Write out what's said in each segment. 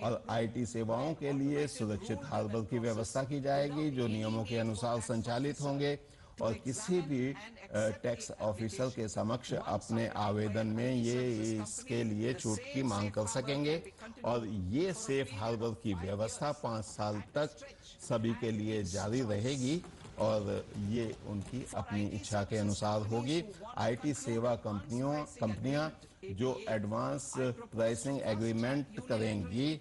और आईटी सेवाओं के लिए सुरक्षित हार्बर की व्यवस्था की जाएगी जो नियमों के अनुसार संचालित होंगे और किसी भी टैक्स ऑफिसर के समक्ष अपने आवेदन में ये इसके लिए छूट की मांग कर सकेंगे और ये सेफ हार्बर की व्यवस्था 5 साल तक सभी के लिए जारी रहेगी और ये उनकी अपनी इच्छा के अनुसार होगी। आईटी सेवा कंपनियां जो एडवांस प्राइसिंग एग्रीमेंट करेंगी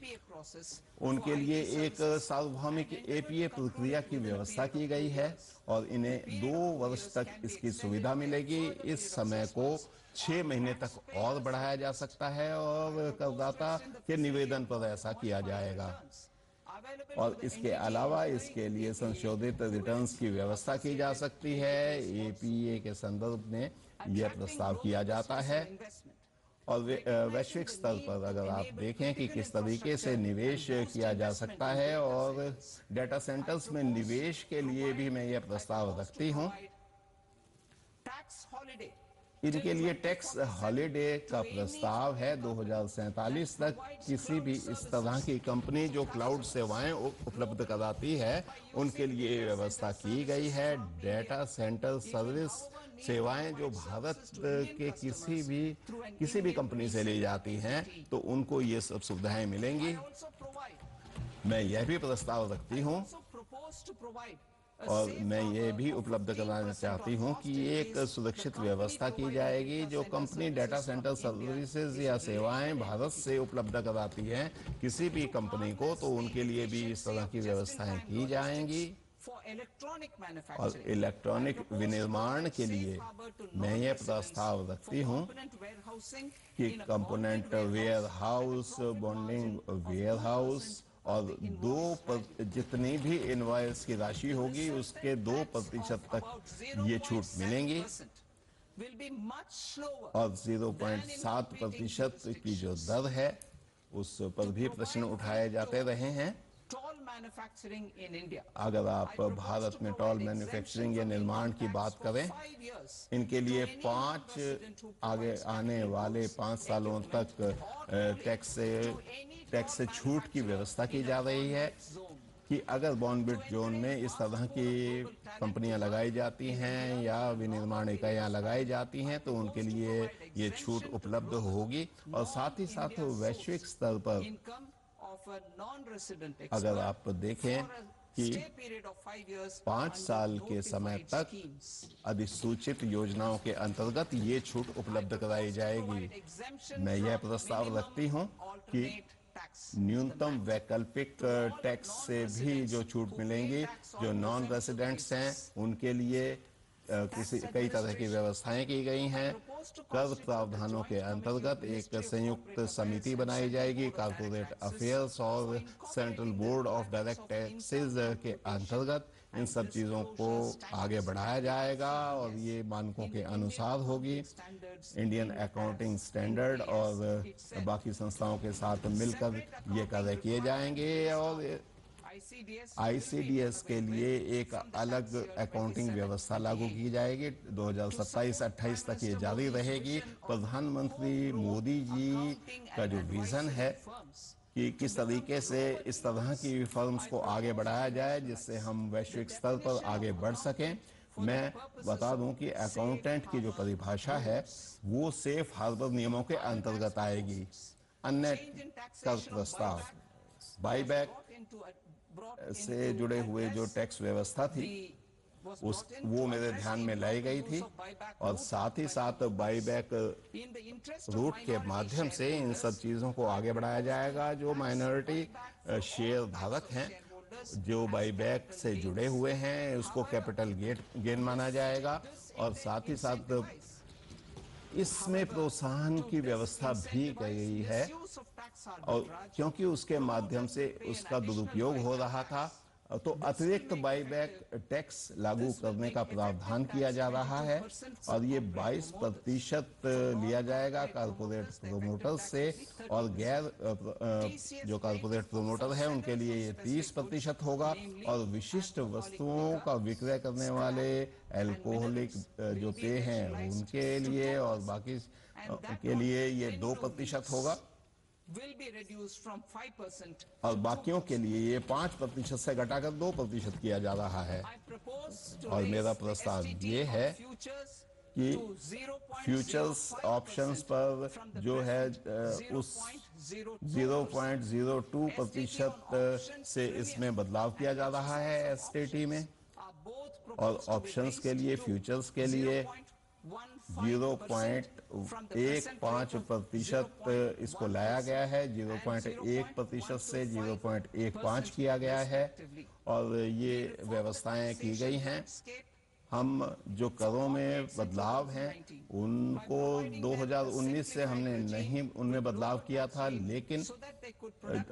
उनके लिए एक सार्वभौमिक एपीए प्रक्रिया की व्यवस्था की गई है और इन्हें 2 वर्ष तक इसकी सुविधा मिलेगी। इस समय को 6 महीने तक और बढ़ाया जा सकता है और करदाता के निवेदन पर ऐसा किया जाएगा। और इसके अलावा इसके लिए संशोधित रिटर्न्स की व्यवस्था की जा सकती है। एपीए के संदर्भ में यह प्रस्ताव किया जाता है और वैश्विक स्तर पर अगर आप देखें कि किस तरीके से निवेश किया जा सकता है और डेटा सेंटर्स में निवेश के लिए भी मैं यह प्रस्ताव रखती हूं। इनके लिए टैक्स हॉलिडे का प्रस्ताव है 2047 तक। किसी भी इस तरह की कंपनी जो क्लाउड सेवाएं उपलब्ध कराती है उनके लिए व्यवस्था की गई है। डेटा सेंटर सर्विस सेवाएं जो भारत के किसी भी कंपनी से ली जाती हैं तो उनको ये सब सुविधाएं मिलेंगी। मैं यह भी प्रस्ताव रखती हूं और मैं ये भी उपलब्ध कराना चाहती हूं कि एक सुरक्षित व्यवस्था की जाएगी। जो कंपनी डेटा सेंटर सर्विसेज या सेवाएं भारत से उपलब्ध कराती हैं किसी भी कंपनी को तो उनके लिए भी इस तरह की व्यवस्थाएं की जाएंगी। और इलेक्ट्रॉनिक विनिर्माण के लिए मैं ये प्रस्ताव रखती हूं कि component warehouse, bonding warehouse और जितनी भी इनवॉइस की राशि होगी उसके 2% तक ये छूट मिलेंगी और 0.7% की जो दर है उस पर भी प्रश्न उठाए जाते रहे हैं। अगर आप भारत में टॉल मैन्युफैक्चरिंग या निर्माण की बात करें इनके लिए आगे आने वाले 5 सालों तक टैक्स से छूट की व्यवस्था की जा रही है कि अगर बॉन्डबिट जोन में इस तरह की कंपनियां लगाई जाती हैं या विनिर्माण इकाइयां लगाई जाती हैं तो उनके लिए ये छूट उपलब्ध होगी। और साथ ही साथ वैश्विक स्तर पर अगर आप देखें कि 5 साल के समय तक अधिसूचित योजनाओं के अंतर्गत ये छूट उपलब्ध कराई जाएगी। मैं यह प्रस्ताव रखती हूं कि न्यूनतम वैकल्पिक टैक्स से भी जो छूट मिलेंगी, जो नॉन रेसिडेंट्स हैं उनके लिए कई तरह की व्यवस्थाएं की गई हैं। कर प्रावधानों के अंतर्गत एक संयुक्त समिति बनाई जाएगी कॉर्पोरेट अफेयर्स और central board of direct taxes के अंतर्गत इन सब चीज़ों को आगे बढ़ाया जाएगा और ये मानकों के अनुसार होगी। इंडियन अकाउंटिंग स्टैंडर्ड और बाकी संस्थाओं के साथ मिलकर ये कार्य किए जाएंगे और आईसीडीएस के लिए एक अलग अकाउंटिंग व्यवस्था लागू की जाएगी। 2027-28 तक ये जारी रहेगी। प्रधानमंत्री मोदी जी का जो विजन है कि किस तरीके से इस तरह की फर्म्स को आगे बढ़ाया जाए जिससे हम वैश्विक स्तर पर आगे बढ़ सकें। मैं बता दूं कि अकाउंटेंट की जो परिभाषा है वो सेफ हार्बर नियमों के अंतर्गत आएगी। अन्य कर प्रस्ताव बाईबैक से जुड़े हुए जो टैक्स व्यवस्था थी वो मेरे ध्यान में लाई गई थी और साथ ही साथ बाईबैक रूट के माध्यम से इन सब चीज़ों को आगे बढ़ाया जाएगा। जो माइनॉरिटी शेयर धारक हैं जो बाईबैक से जुड़े हुए हैं उसको कैपिटल गेन माना जाएगा और साथ ही साथ इसमें प्रोत्साहन की व्यवस्था भी की गई है और क्योंकि उसके माध्यम से उसका दुरुपयोग हो रहा था तो अतिरिक्त बाईबैक टैक्स लागू करने का प्रावधान किया जा रहा है और ये 22% लिया जाएगा कारपोरेट प्रोमोटर से और गैर जो कारपोरेट प्रोमोटर है उनके लिए ये 30% होगा और विशिष्ट वस्तुओं का विक्रय करने वाले अल्कोहलिक जो पेय हैं उनके लिए और बाकी के लिए ये 2% होगा। will be reduced from 5% और to बाकियों के 2%. लिए ये 5% से घटाकर 2% किया जा रहा है। I propose to और मेरा raise the प्रस्ताव STT ये on है futures कि to फ्यूचर्स ऑप्शंस 0.05% पर from the जो है present उस 0.02%. 0.02% से इसमें बदलाव किया जा रहा है एसटीटी में। और ऑप्शंस के लिए, फ्यूचर्स के लिए 0.15% इसको लाया गया है, 0.1% से 0.15 किया गया है। और ये व्यवस्थाएं की गई हैं। हम जो करों में बदलाव हैं उनको 2019 से हमने नहीं उनमें बदलाव किया था, लेकिन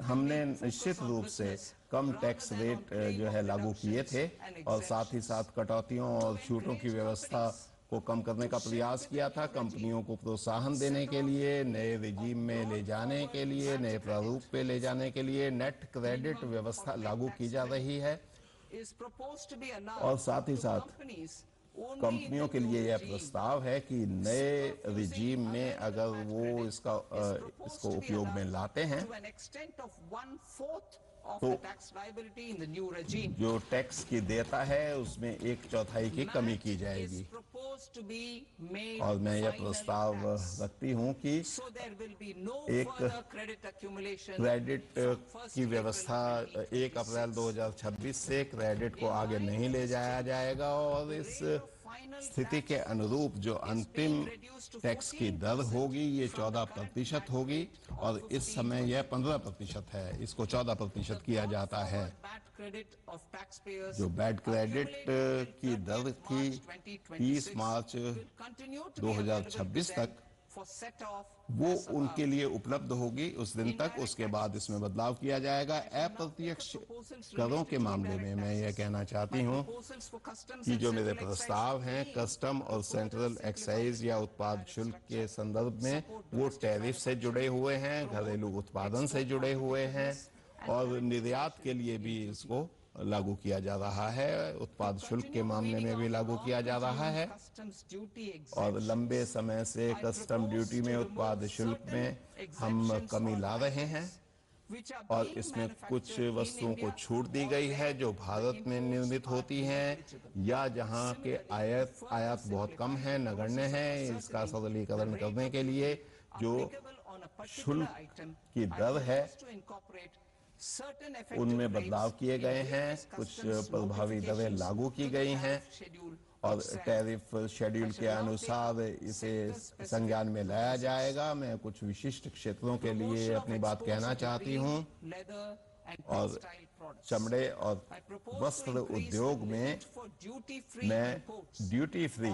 हमने निश्चित रूप से कम टैक्स रेट जो है लागू किए थे और साथ ही साथ कटौतियों और छूटों की व्यवस्था को कम करने का प्रयास किया था। कंपनियों को प्रोत्साहन देने के लिए, नए रिजीम में ले जाने के लिए, नए प्रारूप पे ले जाने के लिए नेट क्रेडिट व्यवस्था लागू की जा रही है। और साथ ही साथ कंपनियों के लिए यह प्रस्ताव है कि नए रिजीम में अगर वो इसको उपयोग में लाते हैं तो जो टैक्स की देयता है उसमें 1/4 की कमी की जाएगी। और मैं यह प्रस्ताव रखती हूं कि एक क्रेडिट की व्यवस्था 1 अप्रैल 2026 से क्रेडिट को आगे नहीं ले जाया जाएगा और इस स्थिति के अनुरूप जो अंतिम टैक्स की दर होगी ये 14% होगी और इस समय यह 15% है, इसको 14% किया जाता है। जो बैड क्रेडिट की दर थी 30 मार्च 2026 तक, वो उनके लिए उपलब्ध होगी उस दिन तक। उसके बाद इसमें बदलाव किया जाएगा। अप्रत्यक्ष करों के मामले में मैं यह कहना चाहती हूं कि जो मेरे प्रस्ताव हैं कस्टम और सेंट्रल एक्साइज या उत्पाद शुल्क के संदर्भ में, वो टैरिफ से जुड़े हुए हैं, घरेलू उत्पादन से जुड़े हुए हैं और निर्यात के लिए भी इसको लागू किया जा रहा है। उत्पाद शुल्क के मामले में भी लागू किया जा रहा है और लंबे समय से कस्टम ड्यूटी में, उत्पाद शुल्क में हम कमी ला रहे हैं और इसमें कुछ वस्तुओं को छूट दी गई है जो भारत में निर्मित होती हैं या जहां के आयात बहुत कम है, नगण्य है। इसका सरलीकरण करने के लिए जो शुल्क की दर है उनमें बदलाव किए गए हैं, कुछ प्रभावी दरें लागू की गई हैं और टैरिफ शेड्यूल के अनुसार इसे संज्ञान में लाया जाएगा। मैं कुछ विशिष्ट क्षेत्रों के लिए अपनी बात कहना चाहती हूं और चमड़े और वस्त्र उद्योग में मैं ड्यूटी फ्री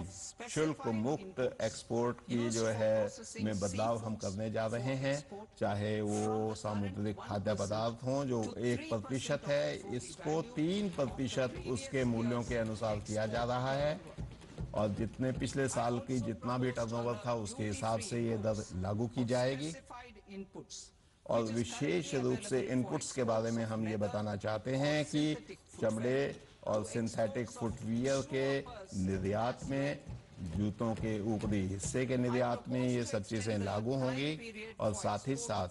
शुल्क मुक्त एक्सपोर्ट की जो है में बदलाव हम करने जा रहे हैं। चाहे वो सामुद्रिक खाद्य पदार्थ हों जो 1% है, इसको 3% उसके मूल्यों के अनुसार किया जा रहा है और जितने पिछले साल की जितना भी टर्नओवर था उसके हिसाब से ये दर लागू की जाएगी। और विशेष रूप से इनपुट्स के बारे में हम ये बताना चाहते हैं कि चमड़े और सिंथेटिक फुटवियर के निर्यात में, जूतों के ऊपरी हिस्से के निर्यात में ये सब चीजें लागू होंगी और साथ ही साथ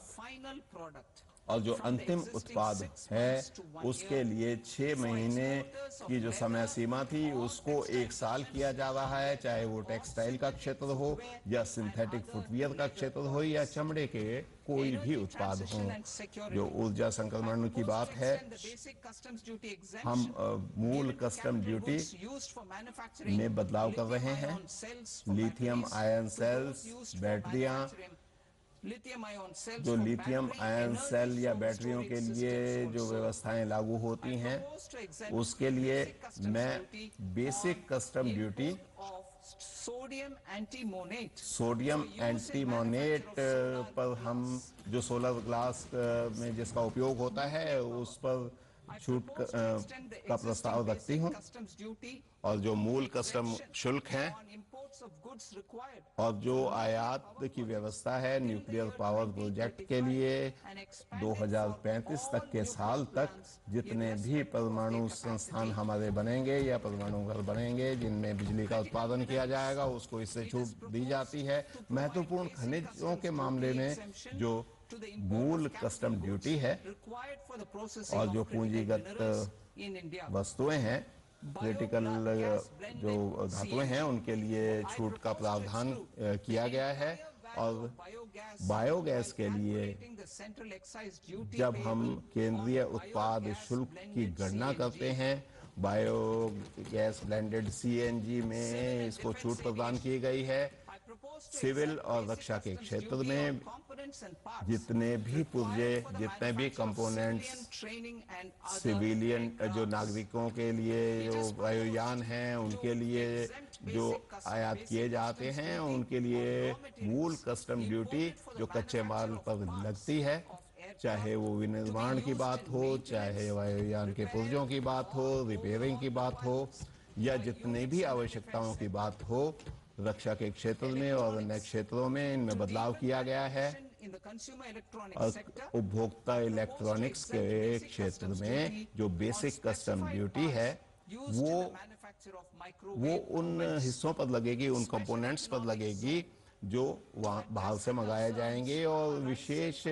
और जो अंतिम उत्पाद है उसके लिए 6 महीने की जो समय सीमा थी उसको 1 साल किया जा रहा है, चाहे वो टेक्सटाइल का क्षेत्र हो या सिंथेटिक फुटवियर का क्षेत्र हो या चमड़े के कोई भी उत्पाद हो। जो ऊर्जा संक्रमण की बात है, हम मूल कस्टम ड्यूटी में बदलाव कर रहे हैं। लिथियम आयन सेल्स, बैटरियां, जो लिथियम आयन सेल या बैटरियों के लिए जो व्यवस्थाएं लागू होती हैं उसके लिए मैं basic custom duty sodium antimonate पर हम जो सोलर ग्लास में जिसका उपयोग होता है उस पर छूट का प्रस्ताव रखती हूँ और जो मूल कस्टम शुल्क है और जो आयात की व्यवस्था है न्यूक्लियर पावर प्रोजेक्ट के लिए 2035 तक के साल तक जितने भी परमाणु संस्थान हमारे बनेंगे या परमाणु घर बनेंगे जिनमें बिजली का उत्पादन किया जाएगा उसको इससे छूट दी जाती है। महत्वपूर्ण खनिजों के मामले में जो to the import मूल of capital custom goods duty है required for the processing और of जो critical पूंजीगत minerals in India. वस्तुएं हैं, क्रिटिकल जो धातुएं हैं, उनके लिए छूट का प्रावधान किया गया है। और बायोगैस के लिए जब हम केंद्रीय उत्पाद शुल्क की गणना करते हैं, बायोगैस ब्लेंडेड सीएनजी में इसको छूट प्रदान की गई है। सिविल और रक्षा के क्षेत्र में जितने भी पुर्जे, जितने भी कंपोनेंट्स सिविलियन जो नागरिकों के लिए जो वायुयान हैं उनके लिए जो आयात किए जाते हैं, उनके लिए मूल कस्टम ड्यूटी जो कच्चे माल पर लगती है, चाहे वो विनिर्माण की बात हो, चाहे वायुयान के पुर्जों की बात हो, रिपेयरिंग की बात हो, या जितने भी आवश्यकताओं की बात हो, रक्षा के क्षेत्र में और अन्य क्षेत्रों में इनमें बदलाव किया गया है। और उपभोक्ता इलेक्ट्रॉनिक्स के क्षेत्र में जो बेसिक कस्टम ड्यूटी है वो उन हिस्सों पर लगेगी, उन कंपोनेंट्स पर लगेगी जो बाहर से मंगाए जाएंगे। और विशेष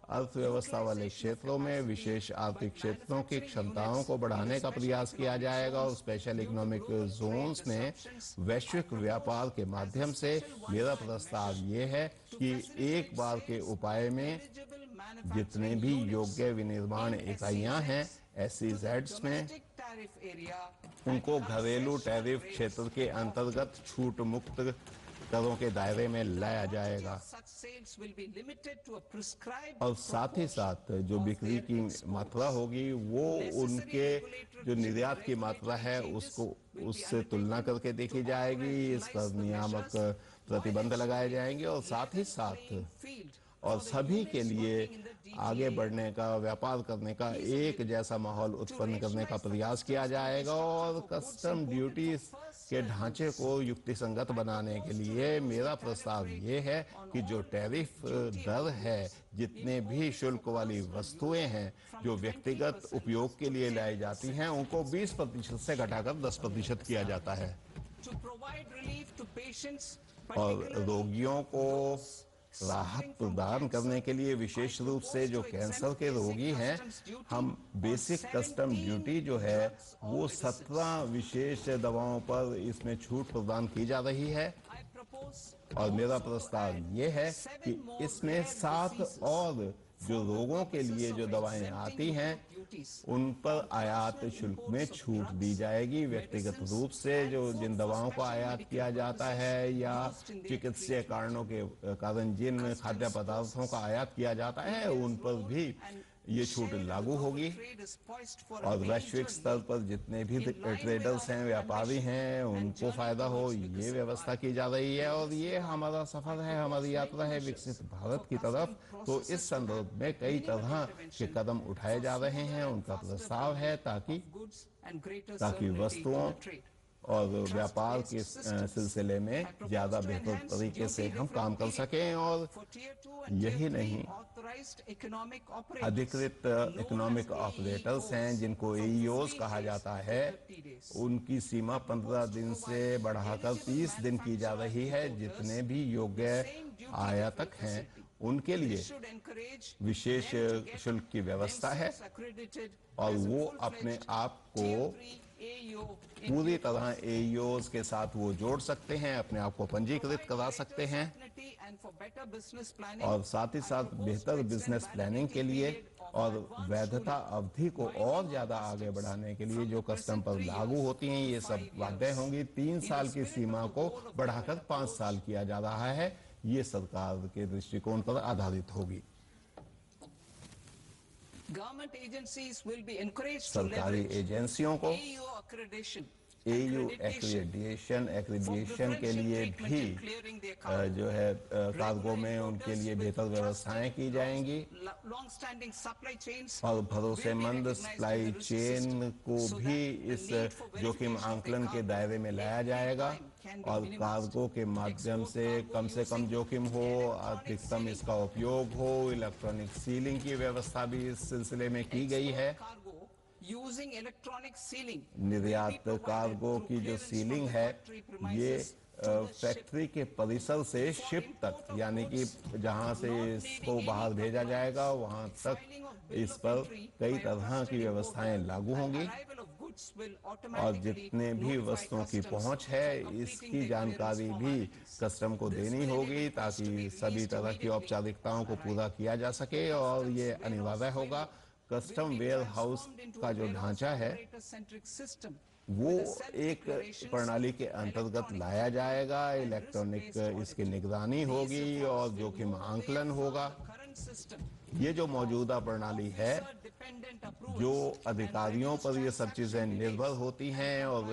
अर्थव्यवस्था वाले क्षेत्रों में, विशेष आर्थिक क्षेत्रों की क्षमताओं को बढ़ाने का प्रयास किया जाएगा। और स्पेशल इकोनॉमिक जोन्स में वैश्विक व्यापार के माध्यम से मेरा प्रस्ताव ये है कि एक बार के उपाय में जितने भी योग्य विनिर्माण इकाइयां हैं SEZs में, उनको घरेलू टैरिफ क्षेत्र के अंतर्गत छूट मुक्त करों के दायरे में लाया जाएगा। और साथ ही साथ जो बिक्री की मात्रा होगी वो उनके जो निर्यात की मात्रा है उससे तुलना करके देखी जाएगी। इस पर नियामक प्रतिबंध लगाए जाएंगे और साथ ही साथ और सभी के लिए आगे बढ़ने का, व्यापार करने का एक जैसा माहौल उत्पन्न करने का प्रयास किया जाएगा। और कस्टम ड्यूटीज के ढांचे को युक्तिसंगत बनाने के लिए मेरा प्रस्ताव ये है कि जो टैरिफ दर है, जितने भी शुल्क वाली वस्तुएं हैं जो व्यक्तिगत उपयोग के लिए लाई जाती हैं, उनको 20% से घटाकर 10% किया जाता है। और रोगियों को राहत प्रदान करने के लिए, विशेष रूप से जो कैंसर के रोगी हैं, हम बेसिक कस्टम ड्यूटी जो है वो 17 विशेष दवाओं पर इसमें छूट प्रदान की जा रही है। और मेरा प्रस्ताव ये है कि इसमें 7 और जो रोगों के लिए जो दवाएं आती हैं उन पर आयात शुल्क में छूट दी जाएगी। व्यक्तिगत रूप से जो जिन दवाओं को आयात किया जाता है या चिकित्सीय कारणों के कारण जिन खाद्य पदार्थों का आयात किया जाता है उन पर भी ये छूट लागू होगी। और वैश्विक स्तर पर जितने भी ट्रेडर्स हैं, व्यापारी हैं, उनको फायदा हो, ये व्यवस्था की जा रही है। और ये हमारा सफर है, हमारी यात्रा है विकसित भारत की तरफ। तो इस संदर्भ में कई तरह के कदम उठाए जा रहे हैं, उनका प्रस्ताव है ताकि वस्तुओं और व्यापार के सिलसिले में ज्यादा बेहतर तरीके से हम काम कर सकें। और यही नहीं, अधिकृत इकोनॉमिक ऑपरेटर्स हैं जिनको AEOs कहा जाता है, उनकी सीमा 15 दिन से बढ़ाकर 30 दिन की जा रही है। जितने भी योग्य आयातक हैं उनके लिए विशेष शुल्क की व्यवस्था है और वो अपने आप को पूरी तरह AEOs के साथ वो जोड़ सकते हैं, अपने आप को पंजीकृत करा सकते हैं। और साथ ही साथ बेहतर बिजनेस प्लानिंग के लिए और वैधता अवधि को और ज्यादा आगे बढ़ाने के लिए जो कस्टम पर लागू होती हैं ये सब बातें होंगी। 3 साल की सीमा को बढ़ाकर 5 साल किया जा रहा है। ये सरकार के दृष्टिकोण पर आधारित होगी। सरकारी एजेंसियों को AU एक्रीडिएशन के लिए भी जो है कार्गो में उनके लिए बेहतर व्यवस्थाएं की जाएंगी। और भरोसेमंद सप्लाई चेन को भी इस जोखिम आंकलन के दायरे में लाया जाएगा और कार्गो के माध्यम से कम जोखिम हो, अधिकतम इसका उपयोग हो। इलेक्ट्रॉनिक सीलिंग की व्यवस्था भी इस सिलसिले में की गई है। निर्यात कार्गो की जो सीलिंग है ये फैक्ट्री के परिसर से शिप तक, यानी कि जहां से इसको बाहर भेजा जाएगा वहां तक इस पर कई तरह की व्यवस्थाएं लागू होंगी और जितने भी वस्तुओं की पहुंच है इसकी जानकारी भी कस्टम को देनी होगी ताकि सभी तरह की औपचारिकताओं को पूरा किया जा सके। और ये अनिवार्य होगा। कस्टम वेयर हाउस का जो ढांचा है वो एक प्रणाली के अंतर्गत लाया जाएगा। इलेक्ट्रॉनिक इसकी निगरानी होगी और जोखिम आंकलन होगा। ये जो मौजूदा प्रणाली है, जो अधिकारियों पर ये सब चीजें निर्भर होती हैं और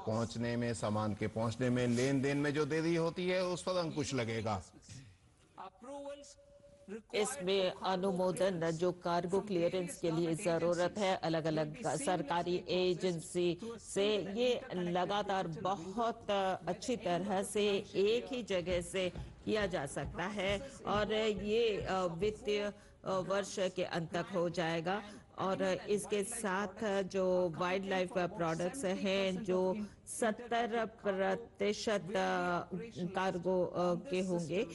पहुंचने में, सामान के पहुंचने में, लेन देन में जो देरी होती है उस पर अंकुश लगेगा। इसमें अनुमोदन जो कार्गो क्लियरेंस के लिए जरूरत है अलग अलग सरकारी एजेंसी से, ये लगातार बहुत अच्छी तरह से एक ही जगह से किया जा सकता है और ये वित्तीय वर्ष के अंत तक हो जाएगा। और इसके साथ जो वाइल्ड लाइफ प्रोडक्ट्स हैं जो 70% कार्गो के होंगे,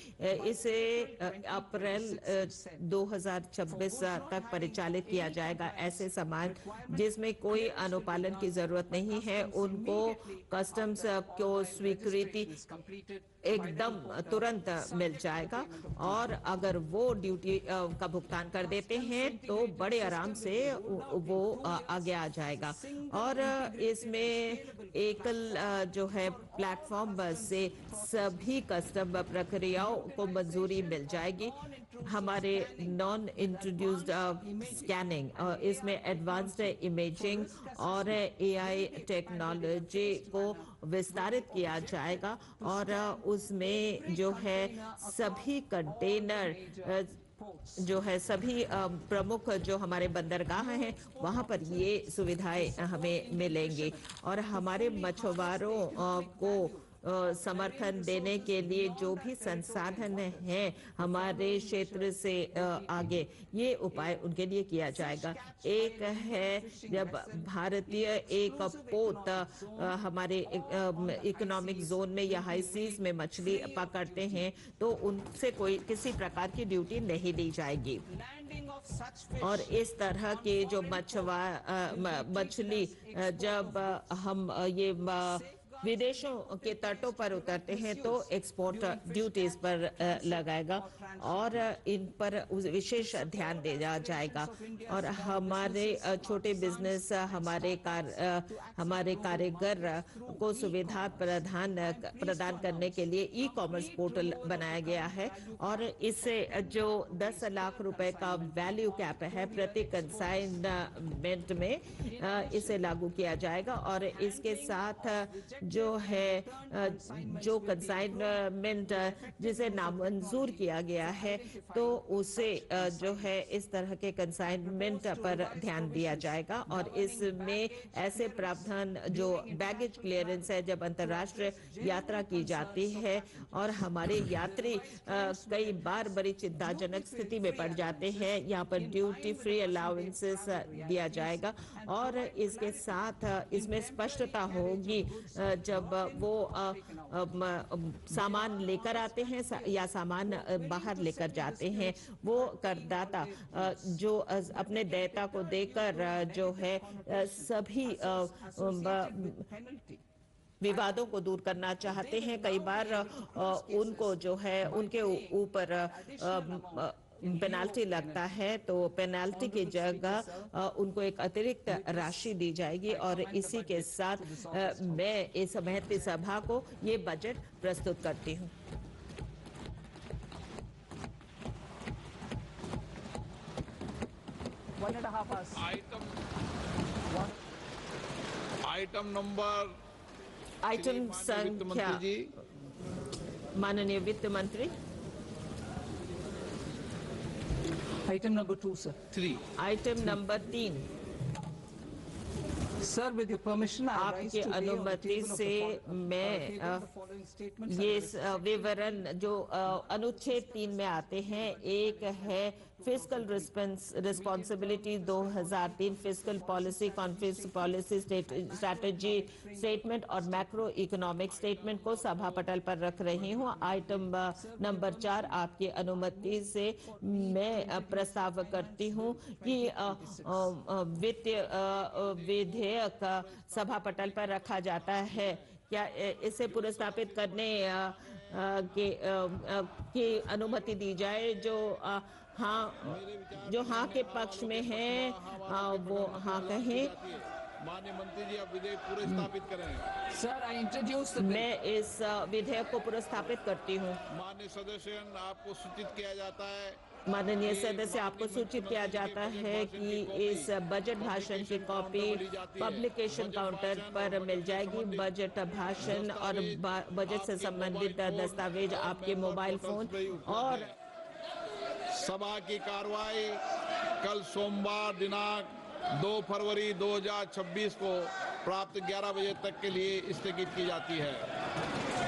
इसे अप्रैल 2026 तक परिचालित किया जाएगा। ऐसे सामान जिसमें कोई अनुपालन की जरूरत नहीं है उनको कस्टम्स को स्वीकृति एकदम तुरंत मिल जाएगा और अगर वो ड्यूटी का भुगतान कर देते हैं तो बड़े आराम से वो आगे आ जाएगा। और इसमें एकल जो है प्लेटफॉर्म से सभी कस्टम प्रक्रियाओं को मंजूरी मिल जाएगी। हमारे नॉन इंट्रोड्यूस्ड स्कैनिंग, इसमें एडवांस्ड इमेजिंग और एआई टेक्नोलॉजी को विस्तारित किया जाएगा और उसमें जो है सभी कंटेनर जो है सभी प्रमुख जो हमारे बंदरगाह हैं वहां पर ये सुविधाएं हमें मिलेंगी। और हमारे मछुआरों को समर्थन देने के लिए जो भी संसाधन हैं हमारे क्षेत्र से आगे, ये उपाय उनके लिए किया जाएगा। एक है जब भारतीय एक पोत हमारे इकोनॉमिक जोन में या हाई सीज में मछली पकड़ते हैं तो उनसे कोई किसी प्रकार की ड्यूटी नहीं दी जाएगी। और इस तरह के जो मछली जब हम ये विदेशों के तटों पर उतरते हैं तो एक्सपोर्ट ड्यूटीज पर लगाएगा और इन पर विशेष ध्यान दिया जाएगा। और हमारे छोटे बिजनेस, हमारे कारीगर को सुविधा प्रदान करने के लिए ई कॉमर्स पोर्टल बनाया गया है और इससे जो 10 लाख रुपए का वैल्यू कैप है प्रति कंसाइनमेंट में इसे लागू किया जाएगा। और इसके साथ जो है जो कंसाइनमेंट जिसे नामंजूर किया गया है तो उसे जो है इस तरह के कंसाइनमेंट पर ध्यान दिया जाएगा। और इसमें ऐसे प्रावधान जो बैगेज क्लियरेंस है जब अंतर्राष्ट्रीय यात्रा की जाती है और हमारे यात्री कई बार बड़ी चिंताजनक स्थिति में पड़ जाते हैं, यहाँ पर ड्यूटी फ्री अलाउंसेस दिया जाएगा। और इसके साथ इसमें स्पष्टता होगी जब वो सामान लेकर आते हैं या सामान बाहर लेकर जाते हैं, वो करदाता जो अपने देयता को देकर जो है सभी विवादों को दूर करना चाहते हैं। कई बार उनको जो है उनके ऊपर पेनाल्टी लगता है तो पेनाल्टी की जगह उनको एक अतिरिक्त राशि दी जाएगी। और इसी के साथ मैं इस महत्वपूर्ण सभा को ये बजट प्रस्तुत करती हूँ। आइटम संख्या, माननीय वित्त मंत्री। Item number 2, sir. 3. Item number 3. Sir, with your permission, आपके अनुमति से मैं ये विवरण जो अनुच्छेद 3 में आते हैं, एक है fiscal responsibility 2003, fiscal policy, conference policy strategy statement और मैक्रो इकोनॉमिक स्टेटमेंट को सभा पटल पर रख रही हूँ। आइटम नंबर 4, आपकी अनुमति से मैं प्रस्ताव करती हूँ कि वित्तीय विधेयक सभा पटल पर रखा जाता है। क्या इसे पुरस्तापित करने की अनुमति दी जाए? जो हाँ के पक्ष में है वो हाँ कहें। माननीय मंत्री जी, आप विधेयक पूरे स्थापित करें। Sir, I introduce the bill. मैं इस विधेयक को पुरस्तापित करती हूँ। माननीय सदस्य, आपको सूचित किया जाता है, माननीय सदस्य, आपको सूचित किया जाता है कि इस बजट भाषण की कॉपी पब्लिकेशन काउंटर पर मिल जाएगी। बजट भाषण और बजट से संबंधित दस्तावेज आपके मोबाइल फोन और सभा की कार्रवाई कल सोमवार दिनांक 2 फरवरी 2026 को प्राप्त 11 बजे तक के लिए स्थगित की जाती है।